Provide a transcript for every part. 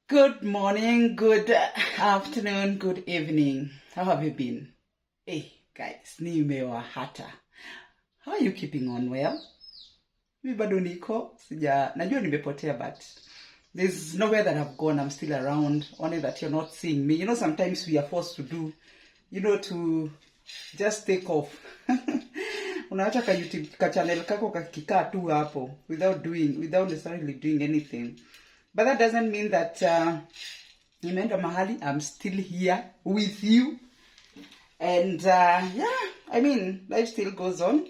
Good morning, good afternoon, good evening. How have you been? Hey, guys, nimewahata. How are you keeping on well? Mi bado niko, najua nimepotea, but there's nowhere that I've gone. I'm still around, only that you're not seeing me. Sometimes we are forced to do, to just take off. Unaacha ka YouTube ka channel kako kakikaa tu hapo without necessarily doing anything. But that doesn't mean that nimeenda mahali. I'm still here with you. And life still goes on.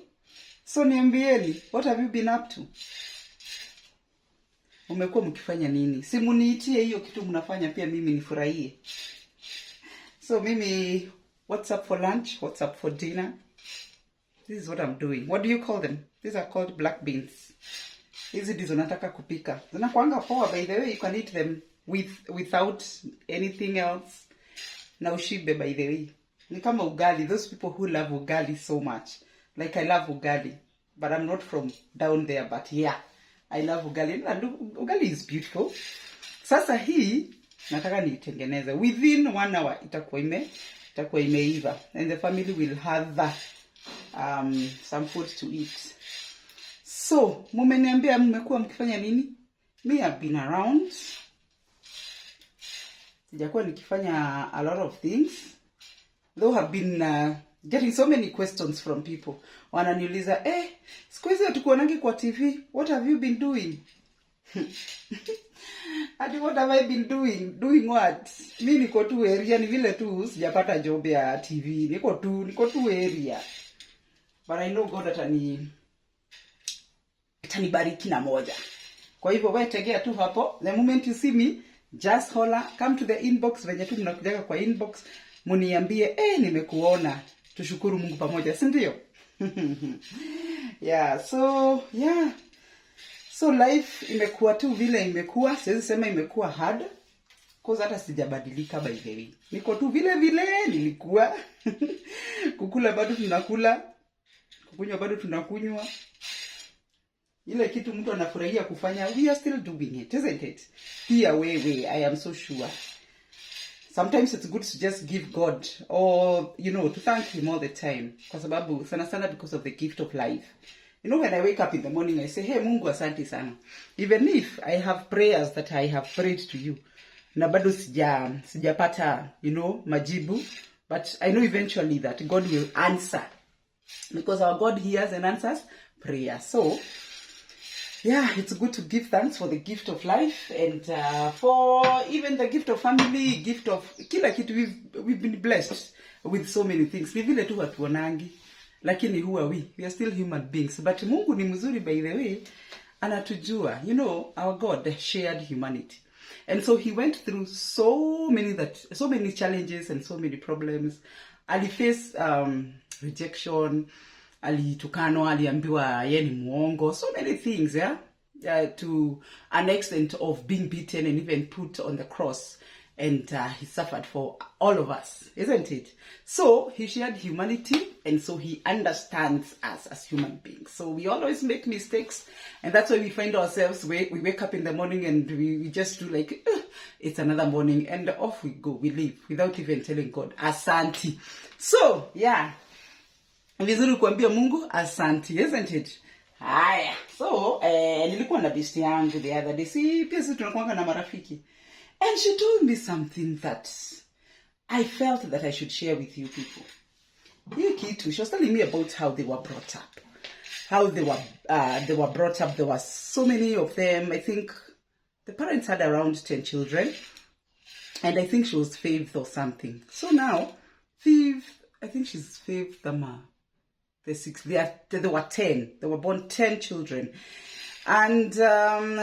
So niambieni, what have you been up to? Umekuwa mkifanya nini? Simuniitie hiyo kitu mnafanya pia mimi nifurahie. So mimi, what's up for lunch? What's up for dinner? This is what I'm doing. What do you call them? These are called black beans. Hizi ndizo nataka kupika. Zinakuanga poa, by the way. You can eat them without anything else. Na ushibe, by the way. Ni kama ugali. Those people who love ugali so much. Like I love ugali. But I'm not from down there. But yeah, I love ugali. And ugali is beautiful. Sasa hii, nataka niitengeneze. Within 1 hour, itakuwa imeiva. And the family will have some food to eat. So, mumeniambia mmekuwa mkifanya nini? Me, I've been around. Sijakuwa nikifanya a lot of things. Though I've been getting so many questions from people. Wananiuliza, siku hizi hatukuonangi kwa TV. What have you been doing? Ati what have I been doing? Doing what? Mi niko tu area, ni vile tu sijapata job ya TV. Niko tu area. But I know God atanibariki na moja. Kwa hivyo wewe tegea tu hapo. The moment you see me, just holler, come to the inbox. Venye tu mnakujaga kwa inbox, muniambie, nimekuona. Tushukuru Mungu pamoja, si ndio? So life imekuwa tu vile imekuwa. Siwezi sema imekuwa hard. Cause hata sijabadilika, by the way. Niko tu vile nilikuwa. Kukula bado tunakula. Kukunywa bado tunakunywa. Ile kitu mtu anafurahia kufanya, we are still doing it, isn't it? Pia wewe, I am so sure. Sometimes it's good to just give God, or, to thank Him all the time. Kwa sababu, sana because of the gift of life. When I wake up in the morning, I say, hey, Mungu asante sana. Even if I have prayers that I have prayed to you, na bado sijapata, majibu, but I know eventually that God will answer. Because our God hears and answers prayer. So, it's good to give thanks for the gift of life and for even the gift of family, gift of kila kitu. We've been blessed with so many things. Ni vile tu hatuonangi, lakini who are we? We are still human beings. But Mungu ni mzuri, by the way, anatujua. Our God shared humanity. And so he went through so many challenges and so many problems. Alifaced rejection, alitukanwa, aliambiwa yeye ni muongo, so many things, to an extent of being beaten and even put on the cross. And he suffered for all of us, isn't it? So he shared humanity, and so he understands us as human beings. So we always make mistakes, and that's why we find ourselves, we wake up in the morning and we just do like, it's another morning, and off we go, we leave, without even telling God, asanti. So, vizuri kuambia Mungu asanti, isn't it? Haya. So, nilikuwa na besti yangu the other day. Pia sisi tunakuanga na marafiki. And she told me something that I felt that I should share with you people. She was telling me about how they were brought up. How they were brought up. There were so many of them. I think the parents had around 10 children. And I think she was fifth or something. So now, I think she's fifth, the sixth. There were 10. They were born 10 children. And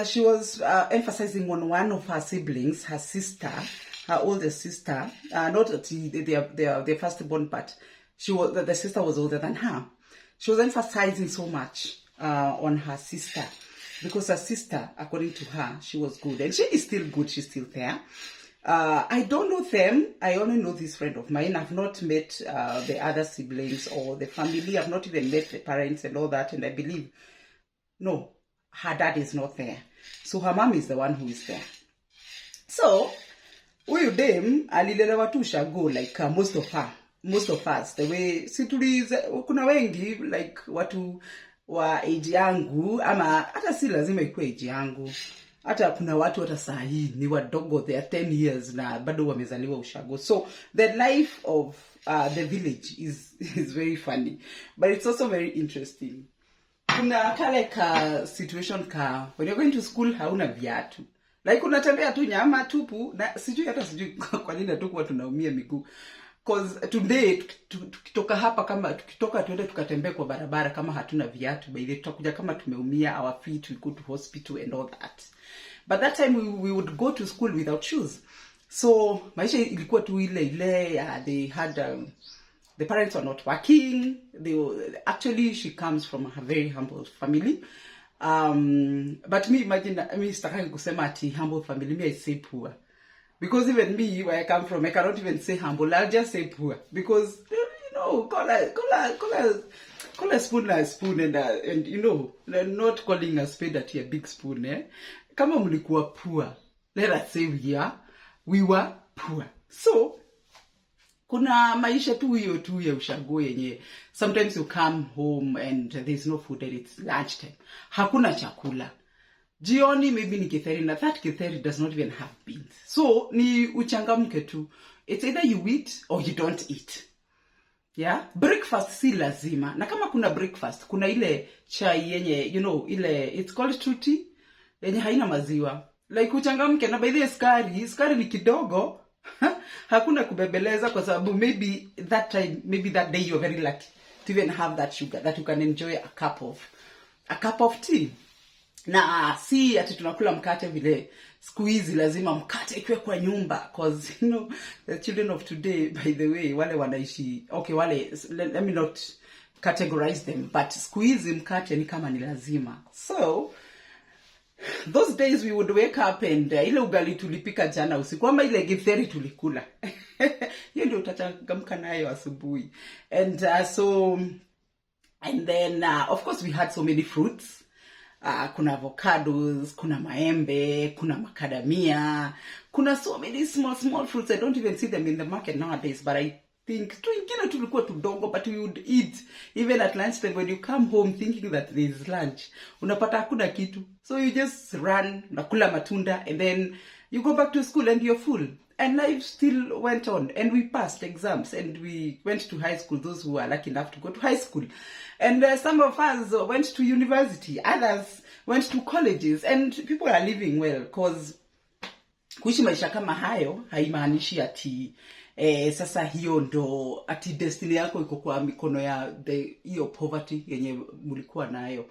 she was emphasizing on one of her siblings, her sister, her older sister. Not their firstborn, but the sister was older than her. She was emphasizing so much on her sister. Because her sister, according to her, she was good. And she is still good. She's still there. I don't know them. I only know this friend of mine. I've not met the other siblings or the family. I've not even met the parents and all that. And I believe, no, her dad is not there. So her mom is the one who is there. So So huyu dem alilelewa tu ushago like most of us the way kuna wengi like watu wa age yangu, ama hata si lazima ikuwe age yangu, hata kuna watu hata saa hii ni wadogo, they are 10 years na bado wamezaliwa ushago. So the life of the village is very funny, but it's also very interesting. Kuna kale ka situation when you're going to school hauna viatu, like unatembea tu nyama tupu, na sijui kwa nini hatukuwa tunaumia miguu. Cause today tukitoka hapa, kama tukitoka tuende tukatembea kwa barabara kama hatuna viatu, by the tutakuja kama tumeumia, our feet, we go to hospital and all that. But that time we would go to school without shoes. So maisha ilikuwa tu ile they had the parents were not working. Actually she comes from a very humble family. But me imagine, sitaki kusema ati humble family, me I say poor. Because even me, where I come from, I cannot even say humble. I'll just say poor. Because, call a spoon a spoon, and not calling a spade at a big spoon, eh? Kama mulikuwa poor, let us say we were poor. So, kuna maisha tu ya ushago yenye. Sometimes you come home and there's no food and it's lunchtime. Hakuna chakula. Jioni maybe ni githeri, na that githeri does not even have beans. So ni uchangamke tu. It's either you eat or you don't eat. Yeah? Breakfast si lazima. Na kama kuna breakfast, kuna ile chai yenye, ile, it's called truty, yenye haina maziwa. Like uchangamke, na by the skari ni kidogo. Hakuna kubebeleza kwa sababu maybe that day you're very lucky to even have that sugar, that you can enjoy a cup of tea. Na si ati tunakula mkate vile siku hizi lazima mkate ikiwe kwa nyumba, cause the children of today, by the way, wale wanaishi let me not categorize them, but siku hizi mkate ni kama ni lazima. So those days we would wake up and ile ugali tulipika jana usiku, ama ile githeri tulikula hiyo ndio utachangamka nayo asubuhi. And then of course we had so many fruits. Kuna avocados, kuna maembe, kuna macadamia, kuna so many small fruits. I don't even see them in the market nowadays, but I think tuingine tulikuwa tudogo, but we would eat even at lunchtime. When you come home thinking that there is lunch, unapata hakuna kitu, so you just run nakula matunda, and then you go back to school and you're full. And life still went on, and we passed exams, and we went to high school, those who are lucky enough to go to high school. And some of us went to university, others went to colleges, and people are living well, because kuishi maisha kama hayo haimaanishi ati sasa hiyo ndo ati destiny yako iko kwa mikono ya hiyo poverty yenye mulikuwa nayo.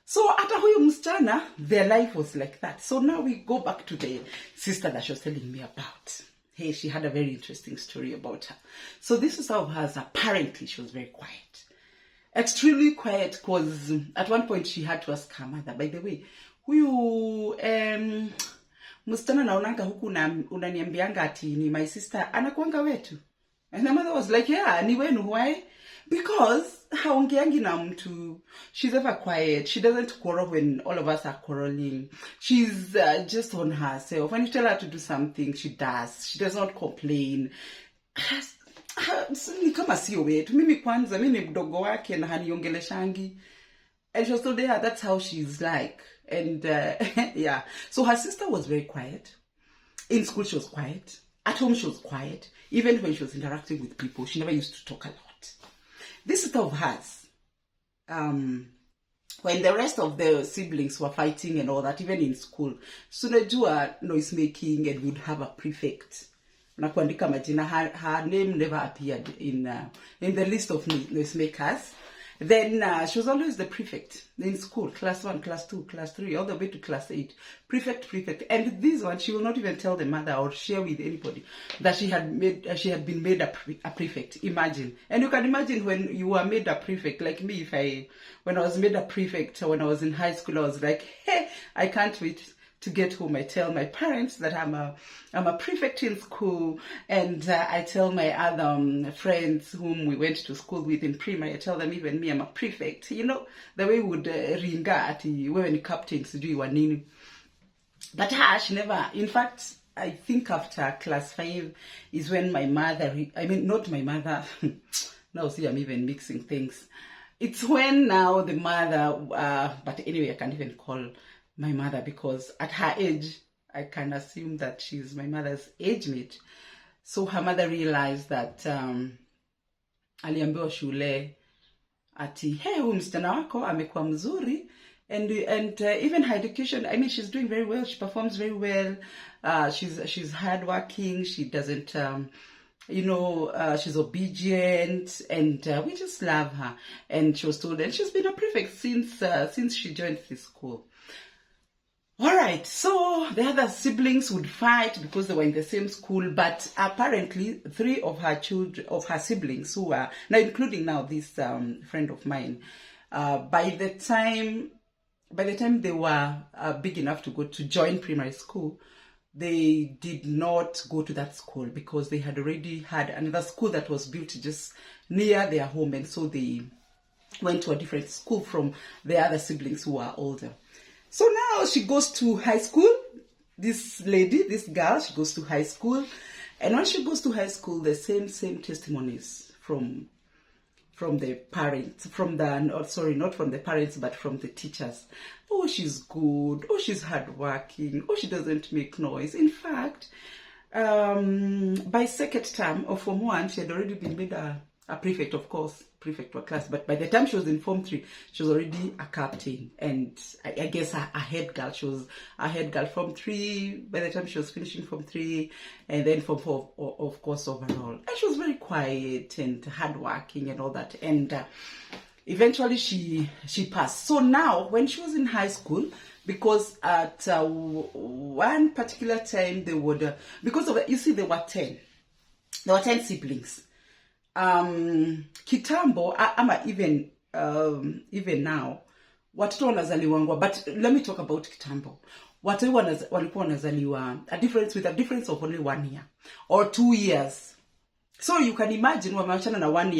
So hata huyu msichana, their life was like that. So now we go back to the sister that she was telling me about. Hey, she had a very interesting story about her. So this is how hers, apparently she was very quiet. Extremely quiet, because at one point she had to ask her mother, by the way, huyu msichana naonanga huku unaniambianga ati ni my sister, anakuanga wetu? And the mother was like, yeah, ni wenu. Why? Because haongeangi na mtu. She's ever quiet. She doesn't quarrel when all of us are quarreling. She's just on herself. When you tell her to do something, she does. She does not complain. Ni kama sio wetu. Mimi kwanza, mimi mdogo wake na haniongeleshangi. And she was told, yeah, that's how she's like. And yeah. So her sister was very quiet. In school she was quiet. At home she was quiet. Even when she was interacting with people, she never used to talk a lot. This sister of hers, when the rest of the siblings were fighting and all that, even in school, so they do noise making, and would have a prefect. Na kuandika majina, her name never appeared in the list of noise makers. Then she was always the prefect in school, class 1, class 2, class 3, all the way to class 8. Prefect. And this one, she will not even tell the mother or share with anybody that she had been made a prefect. Imagine. And you can imagine when you were made a prefect, like me, when I was made a prefect, when I was in high school, I was like, hey, I can't wait to get home. I tell my parents that I'm a prefect in school, and I tell my other friends whom we went to school with in primary, I tell them even me, I'm a prefect. The way we would ringa ati wewe ni captain sijui wa nini. But she never, in fact, I think after class 5 is when my mother, not my mother, now see I'm even mixing things. It's when now the mother, but anyway, I can't even call my mother because at her age, I can assume that she's my mother's age mate. So her mother realized that aliambiwa shule ati, hey, huyu msichana wako amekuwa mzuri, and even her education, she's doing very well, she performs very well, she's hardworking, she doesn't she's obedient, and we just love her. And she was told, and she's been a prefect since she joined this school. All right, so the other siblings would fight because they were in the same school, but apparently 3 of her siblings who are now, including now this friend of mine, by the time they were big enough to join primary school, they did not go to that school because they had already had another school that was built just near their home, and so they went to a different school from the other siblings who are older. So now she goes to high school. This girl, she goes to high school, and when she goes to high school, the same testimonies from the parents, not from the parents, but from the teachers. Oh, she's good. Oh, she's hardworking. Oh, she doesn't make noise. In fact, by second term of Form 1, she had already been made a prefect, of course, prefect to a class. But by the time she was in Form 3, she was already a captain. And I guess a head girl. She was a head girl Form 3 by the time she was finishing Form 3. And then Form 4, of course, overall. And she was very quiet and hardworking and all that. And eventually she passed. So now, when she was in high school, because at one particular time they would, because of, you see, there were 10 siblings. Kitambo, ama even now, watoto wanazaliwangwa, but let me talk about kitambo. Watoto walikuwa wanazaliwa with a difference of only 1 year or 2 years. So you can imagine wamewachana na 1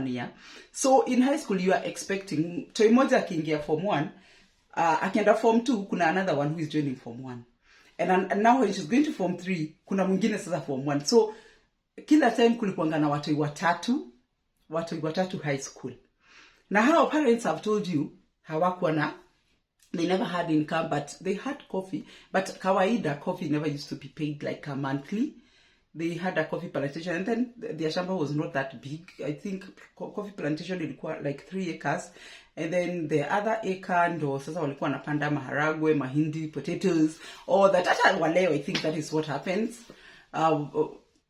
year. So in high school you are expecting toi moja akiingia Form 1, akienda Form 2 kuna another one who is joining Form 1. And now when she's going to Form 3, kuna mwingine sasa Form 1. So kila time kulikuanga na watoi watatu high school. Na how parents have told you, they never had income, but they had coffee. But kawaida, coffee never used to be paid like a monthly. They had a coffee plantation, and then their shamba was not that big. I think coffee plantation ilikuwa like 3 acres. And then the other acre ndo sasa walikuwa wanapanda maharagwe, mahindi, potatoes, all that. Hata waleo, I think that is what happens.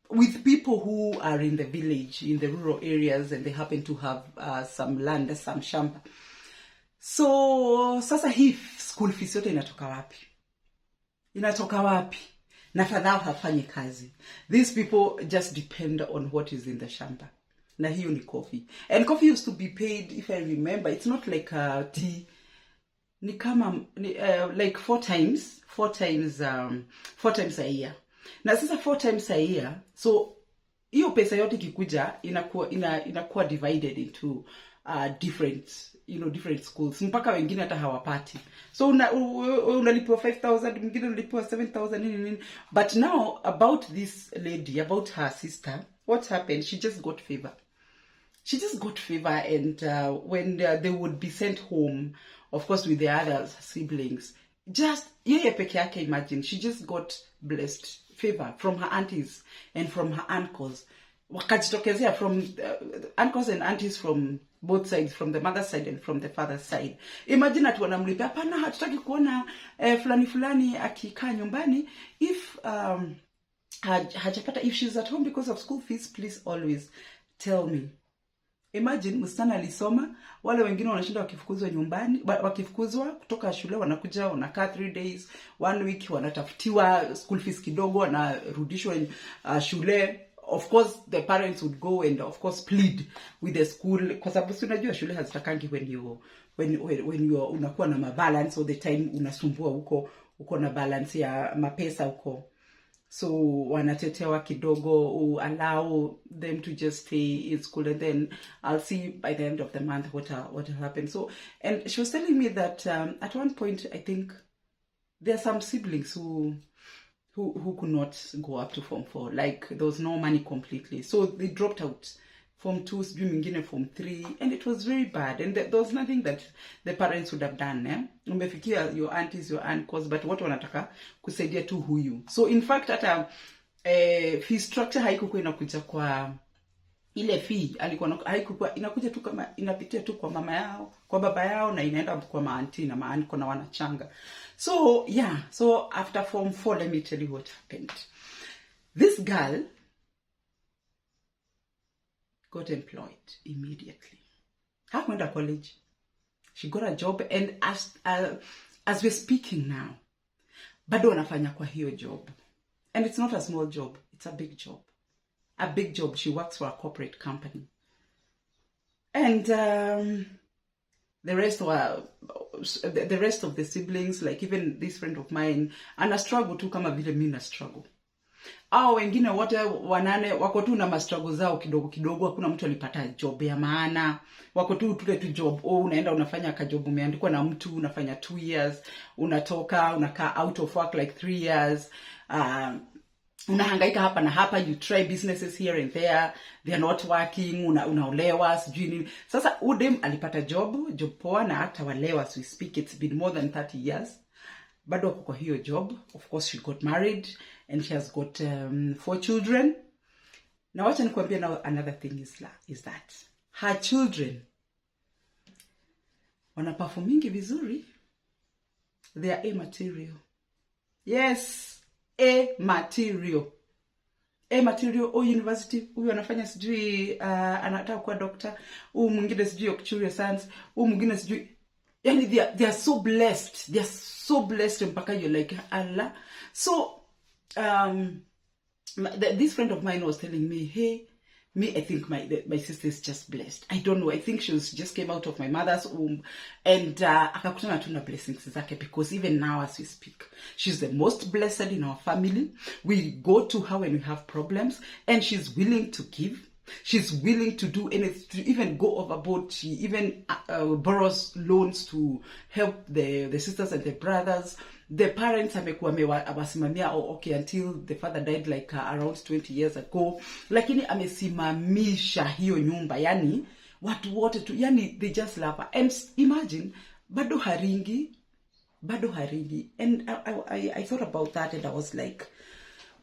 With people who are in the village, in the rural areas, and they happen to have some land, some shamba. So, sasa hii school fees yote inatoka wapi? Na fadhao hafanyi kazi. These people just depend on what is in the shamba. Na hiyo ni coffee. And coffee used to be paid, if I remember, it's not like tea. Ni kama, like 4 times a year. Na sasa 4 times a year, so hiyo pesa yote kikuja inakuwa divided into different schools. Mpaka wengine hata hawapati. So unalipiwa 5,000, mwingine unalipiwa 7,000 nini. But now about this lady, about her sister, what happened? She just got favor. And when they would be sent home, of course with the other siblings, just yeye peke yake, imagine, she just got blessed favor from her aunties and from her uncles. Wakajitokezea from uncles and aunties from both sides, from the mother's side and from the father's side. Imagine atu wanamlipia, hapana, hatutaki kuona fulani akikaa nyumbani. If hajapata, if she's at home because of school fees, please always tell me. Imagine msichana alisoma, wale wengine wanashinda wakifukuzwa nyumbani, wakifukuzwa kutoka shule, wanakuja wanakaa 3 days, 1 week, wanatafutiwa school fees kidogo, wanarudishwa shule. Of course the parents would go and of course plead with the school, kwa sababu unajua shule hazitakangi when you unakuwa na balance all the time, unasumbua uko na balance ya mapesa uko. So wanatetewa kidogo, allow them to just stay in school, and then I'll see by the end of the month what will happen. So, and she was telling me that at one point, I think there are some siblings who who could not go up to Form 4. Like, there was no money completely. So they dropped out. Form 2, sijui mwingine Form 3. And it was very bad. And there was nothing that the parents would have done. Umefikia your aunties, your uncles, but watu wanataka kusaidia tu huyu. So in fact, hata fee structure haikuwa inakuja kwa ile fee, haikuwa inakuja tu kama inapitia tu kwa mama yao, kwa baba yao, na inaenda kwa maanti na maanko na wanachanga. So yeah, so after Form 4, let me tell you what happened. This girl got employed immediately. Hakwenda college. She got a job, and as we're speaking now, bado anafanya kwa hiyo job. And it's not a small job, it's a big job. A big job. She works for a corporate company. And the rest of the siblings, like even this friend of mine, ana struggle tu kama vile mimi na struggle. Wengine wote wanane wako tu na struggle zao kidogo kidogo. Hakuna mtu alipata job ya maana. Wako tu job. Unaenda unafanya ka job umeandikwa na mtu, unafanya 2 years, unatoka, unakaa out of work like 3 years. Unahangaika hapa na hapa, you try businesses here and there, they are not working, unaolewa, sijui nini. Sasa udem alipata job poa, na hata walewa, as we speak, it's been more than 30 years. Bado kwa hiyo job. Of course, she got married and she has got 4 children. Now, wacha nikwambie now, another thing is that her children wanaperformingi vizuri. They are A-material. Yes, A-material. A-material, university, huyu anafanya sijui anataka kuwa doctor, huyu mwingine sijui Octuria Science, huyu mwingine sijui. Yani they are so blessed. They are so blessed mpaka you're like, Allah. So this friend of mine was telling me, hey, I think my sister is just blessed. I don't know. I think she just came out of my mother's womb, and akakutana tu na blessings zake, because even now as we speak, she's the most blessed in our family. We go to her when we have problems, and she's willing to give. She's willing to do anything, to even go overboard. She even borrows loans to help the sisters and the brothers. The parents amesimamia okay until the father died like around 20 years ago. Lakini amesimamisha hiyo nyumba. Yani watu wote tu, yani they just love her. And imagine, bado haringi. And I thought about that, and I was like,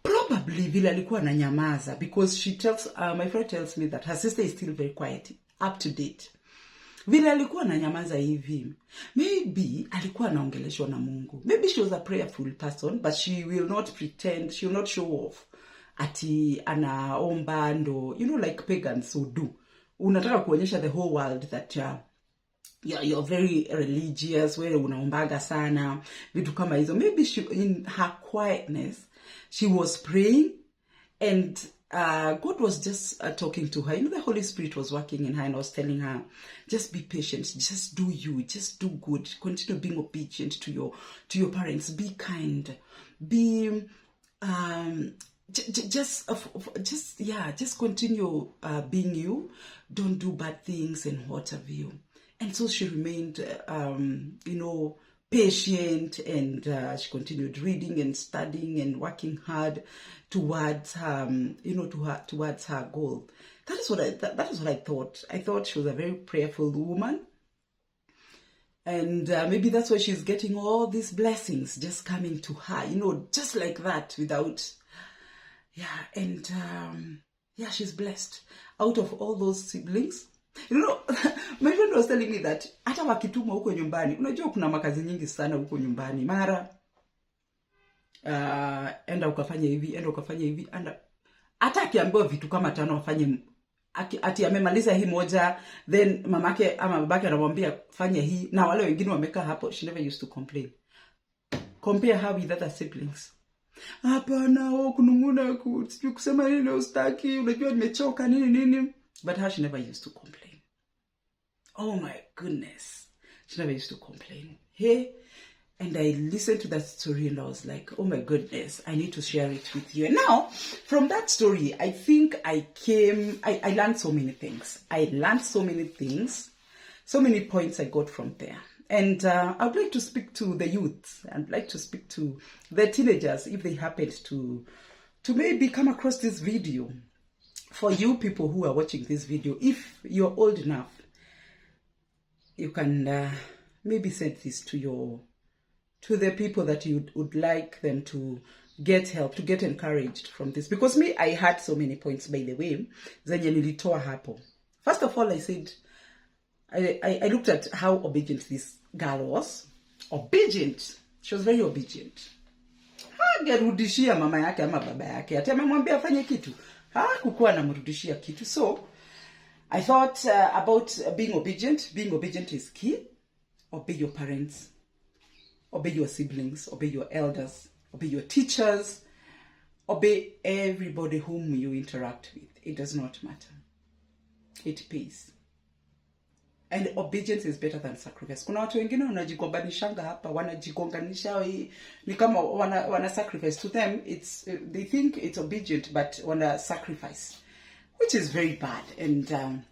probably vile alikuwa ananyamaza, because she tells my friend tells me that her sister is still very quiet, up to date. Vile alikuwa ananyamaza hivi, maybe alikuwa anaongeleshwa na Mungu. Maybe she was a prayerful person, but she will not pretend, she will not show off ati anaomba ndo, like pagans would do. Unataka kuonyesha the whole world that you're very religious, wewe unaombaga sana, vitu kama hizo. Maybe she, in her quietness, she was praying, and God was just talking to her. The Holy Spirit was working in her and was telling her, just be patient, just do you, just do good, continue being obedient to your parents, be kind, be just continue being you, don't do bad things and what have you. And so she remained patient, and she continued reading and studying and working hard towards towards her goal. That is what I thought. I thought she was a very prayerful woman, and maybe that's why she's getting all these blessings just coming to her, just like that, without, and she's blessed. Out of all those siblings, my friend was telling me that hata wakitumwa huko nyumbani, unajua kuna makazi nyingi sana huko nyumbani, mara enda ukafanya hivi, hata akiambiwa vitu kama 5 afanye, ati amemaliza hii moja, then mamake ama babake anamwambia fanya hii, na wale wengine wamekaa hapo, she never used to complain. Compare her with other siblings. Hapana, kununguna, kusema nini ustaki, unajua nimechoka nini. But her, she never used to complain. Oh my goodness. She never used to complain. Hey, and I listened to that story and I was like, oh my goodness, I need to share it with you. And now, from that story, I think I learned so many things. So many points I got from there. And I'd like to speak to the youth. I'd like to speak to the teenagers if they happened to maybe come across this video. For you people who are watching this video, if you're old enough, you can maybe send this to the people that you would like them to get help, to get encouraged from this. Because me, I had so many points, by the way. Zenye nilitoa hapo. First of all, I said, I looked at how obedient this girl was. Obedient. She was very obedient. Hagerudishia mama yake ama baba yake. Ati amemwambia afanye kitu. Hakukuwa anamrudishia kitu. So, I thought about being obedient. Being obedient is key. Obey your parents. Obey your siblings. Obey your elders. Obey your teachers. Obey everybody whom you interact with. It does not matter. It pays. And obedience is better than sacrifice. Kuna watu wengine wanajigombanishanga hapa, wanajigonganisha, ni kama wana sacrifice. To them, they think it's obedient, but wana sacrifice, which is very bad. And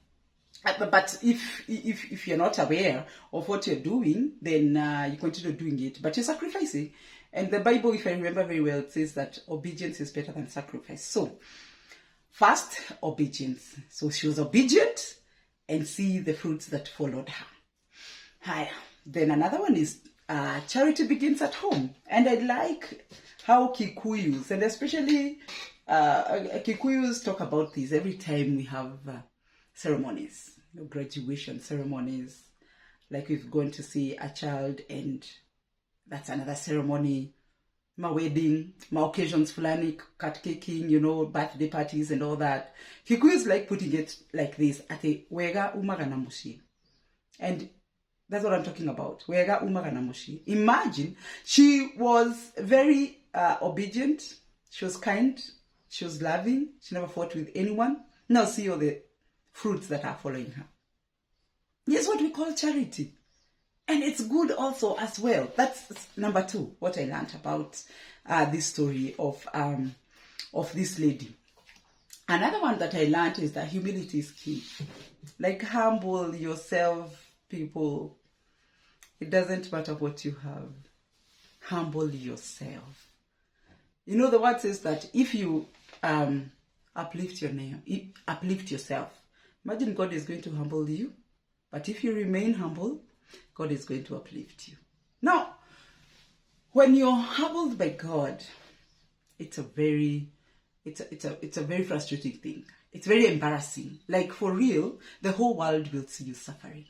but if you're not aware of what you're doing, then you continue doing it, but you're sacrificing. And the Bible, if I remember very well, it says that obedience is better than sacrifice. So, first, obedience. So she was obedient, and see the fruits that followed her. Hi. Then another one is charity begins at home. And I like how Kikuyus, and especially Kikuyus talk about this every time we have ceremonies, graduation ceremonies. Like we've gone to see a child, and that's another ceremony. My wedding, my occasions fulani, cut caking, birthday parties and all that. Kikuyus like putting it like this, ate wega umaga na mushi. And that's what I'm talking about. Wega umaga na mushi. Imagine, she was very obedient, she was kind, she was loving, she never fought with anyone. Now see all the fruits that are following her. Here's what we call charity. And it's good also as well. That's number 2, what I learned about this story of this lady. Another one that I learned is that humility is key. Like, humble yourself, people. It doesn't matter what you have. Humble yourself. The word says that if you uplift yourself, imagine God is going to humble you. But if you remain humble, God is going to uplift you. Now, when you're humbled by God, it's a very frustrating thing. It's very embarrassing. Like, for real, the whole world will see you suffering.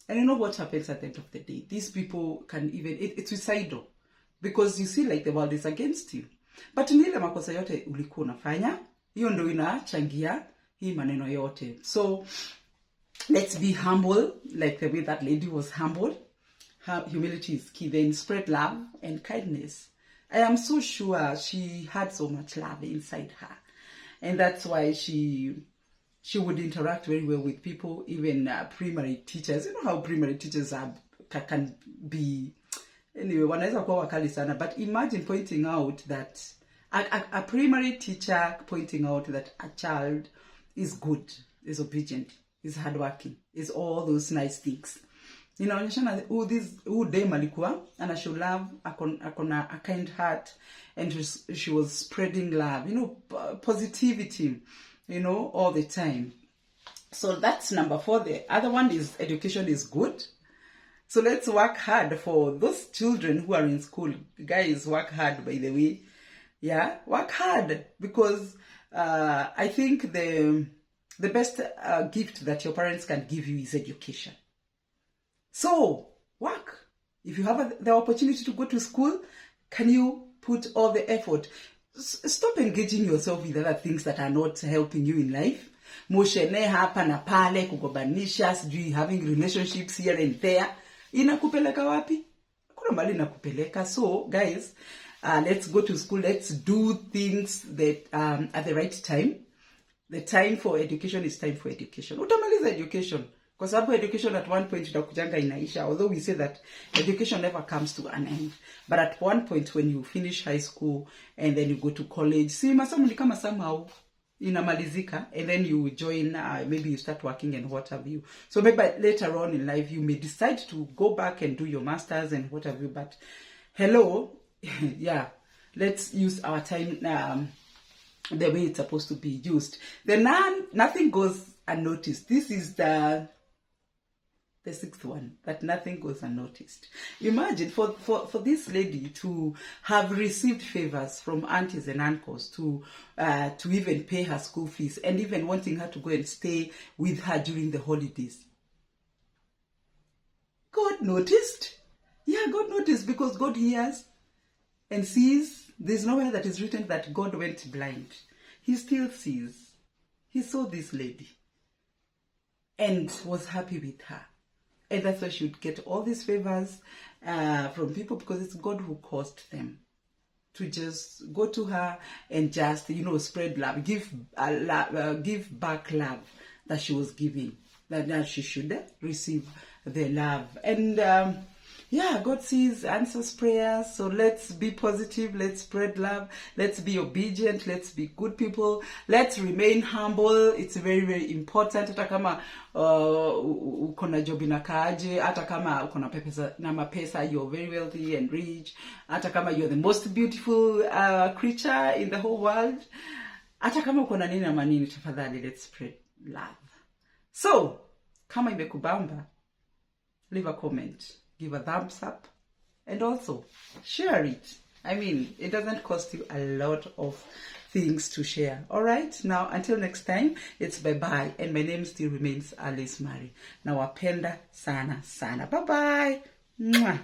And you know what happens at the end of the day? These people can even, it's suicidal. Because you see like the world is against you. But ni ile makosa yote ulikuwa unafanya, hiyo ndio inachangia hii maneno yote. So, let's be humble, like the way that lady was humble. Humility is key. Then spread love and kindness. I am so sure she had so much love inside her. And that's why she would interact very well with people, even primary teachers. You know how primary teachers can be, anyway, wanaweza kuwa wakali sana. But imagine pointing out that, a primary teacher pointing out that a child is good, is obedient, is hardworking, is all those nice things. Inaonyeshana who dem alikuwa ana show love, akona a kind heart, and she was spreading love, positivity, all the time. So that's number 4. The other one is education is good. So let's work hard for those children who are in school. Guys, work hard, by the way. Yeah, work hard, because I think the best gift that your parents can give you is education. So, work. If you have the opportunity to go to school, can you put all the effort? Stop engaging yourself with other things that are not helping you in life. Moshene hapa na pale, kugobanisha, sijui having relationships here and there. Inakupeleka wapi? Kuna mali inakupeleka. So, guys, let's go to school. Let's do things that at the right time. The time for education is time for education. Utamaliza education. Kwa sababu education at one point itakujanga inaisha. Although we say that education never comes to an end. But at one point when you finish high school and then you go to college, see, masomo ni kama somehow inamalizika, and then you join, maybe you start working and what have you. So maybe later on in life you may decide to go back and do your masters and what have you, but hello, yeah, let's use our time the way it's supposed to be used. Nothing goes unnoticed. This is the sixth one, that nothing goes unnoticed. Imagine for this lady to have received favors from aunties and uncles to even pay her school fees, and even wanting her to go and stay with her during the holidays. God noticed. Yeah, God noticed, because God hears and sees. There's nowhere that is written that God went blind. He still sees. He saw this lady and was happy with her. And that's why she would get all these favors from people, because it's God who caused them to just go to her and just, spread love, give back love that she was giving, that she should receive the love. And yeah, God sees, answers prayers. So let's be positive. Let's spread love. Let's be obedient. Let's be good people. Let's remain humble. It's very, very important. Hata kama uko na job inakaaje, hata kama uko na mapesa, you're very wealthy and rich. Hata kama you're the most beautiful creature in the whole world. Hata kama uko na nini na manini, tafadhali, let's spread love. So, kama imekubamba, leave a comment. Give a thumbs up, and also share it. I mean, it doesn't cost you a lot of things to share. All right, now until next time, it's bye-bye, and my name still remains Alice Mari. Nawapenda sana sana. Bye-bye. Mwah.